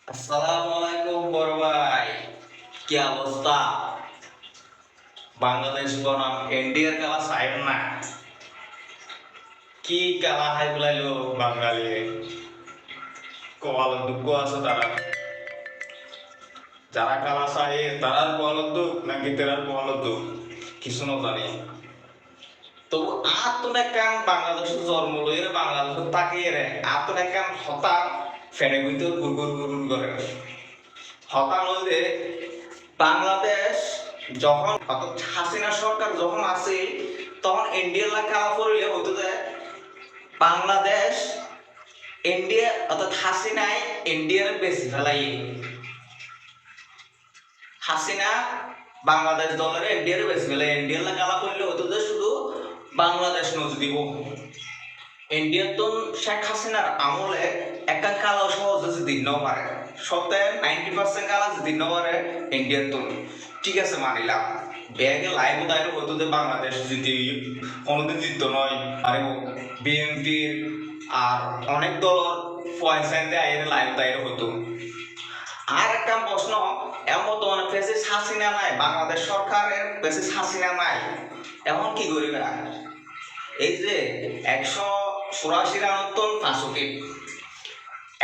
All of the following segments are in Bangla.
আসসালামু আলাইকুম বড় ভাই, কি অবস্থা? বাংলাদেশ বনাম ইন্ডিয়ার খেলা চাইল না, কি খেলা হাই বলাইলো বাঙালি। কপালত দুঃখ আছে তারা, যারা খেলা চাই তারার কপালত দুঃখ নাকি তেরার কপালত দুঃখ কিছু না জানি। তবু আতন একান বাংলাদেশের জন্ম লইরে বাংলাদেশের তাকিয়ে রে আতন একান হতা ফেনে গুইতে গুরগুর গুরগুর করে হতা লইরে বাংলাদেশ যখন অর্থাৎ হাসিনা সরকার যখন আসে তখন ইন্ডিয়ার খেলা পড়লে হতো যে বাংলাদেশ ইন্ডিয়া অর্থাৎ হাসিনায় ইন্ডিয়ার বেশি ফেলাই হাসিনা বাংলাদেশ দলের ইন্ডিয়ার বেশি ফেলে ইন্ডিয়ার খেলা পড়লে হতো যে শুধু বাংলাদেশ নজ দিব। ইন্ডিয়ার তো শেখ হাসিনার আমলে একটা খেলা সহজে দিন পারে, সপ্তাহে 90% খেলা দিন পারে ইন্ডিয়ার তো ঠিক আছে মানিলাম। ব্যাগে লাইভ দায়ের হতো যে বাংলাদেশ জিতি কোনোদিন জিততো নয়, আরে বিএনপির আর অনেক দল পয়সা দিয়ে আইরে লাইভ দায়ের হতো। আর একটা প্রশ্ন, এমন বর্তমানে ফেসিস হাসিনা নাই, বাংলাদেশ সরকারের ফেসিস হাসিনা নাই, এখন কি করিবে? এই যে 184 রানের তো 5 উইকেট,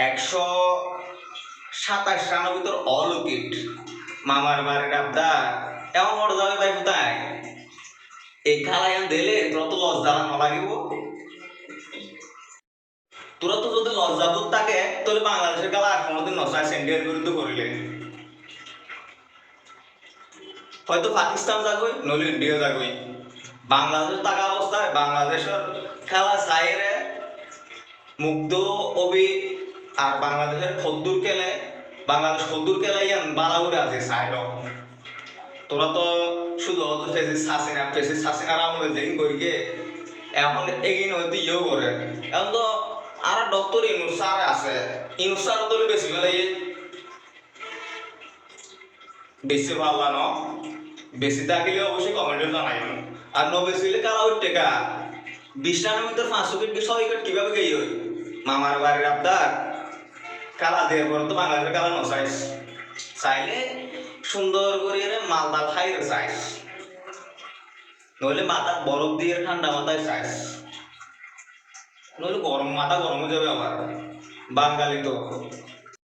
127 রানের ভিতর অল উইকেট, মামার বাড়ির আবদার এমন বড় যাবে ভাই কোথায়? এই খেলায় দিলে তোরা তো লজ্জা না লাগিব। তোরা তো যদি লজ্জা বোধ থাকে তাহলে বাংলাদেশের খেলা আর কোনোদিন নসায় ইন্ডিয়ার বিরুদ্ধে করিলে হয়তো পাকিস্তান যাগই নইলে ইন্ডিয়া যাগই। বাংলাদেশের টাকা অবস্থায় বাংলাদেশের খেলা চাইরে মুগ্ধ অবি আর বাংলাদেশের খদ্দুর খেলে বাংলাদেশ খদ্দুর খেলে ইয়ান বালাগুড়ে আছে সাইড। তোরা তো শুধু ফেসিস হাসিনার আমলে যেদিন করি গে এখন এগিয়ে হয়তো ইয়েও করে। এখন তো আর ডক্টর ইনুস স্যার আছে, ইনুস স্যার তো বেশি ফেলে বেশি ভালো ন বেশি থাকিলে অবশ্যই কমেন্টে জানাই। আর ন বেশি হলে কারা উঠতে কা 20 রানের ভিতর 5 উইকেট কি 6 উইকেট কিভাবে গেই হই? মামার বাড়ির আবদার কালা দেওয়ার পর তো বাংলাদেশের কালা নসাইস চাইলে সুন্দর করে মালদা খাইরে চাইস, নইলে মাথা বরফ দিয়ে ঠান্ডা মাথায় চাইস, নইলে গরম মাথা গরম হয়ে যাবে আবার। বাঙালি তো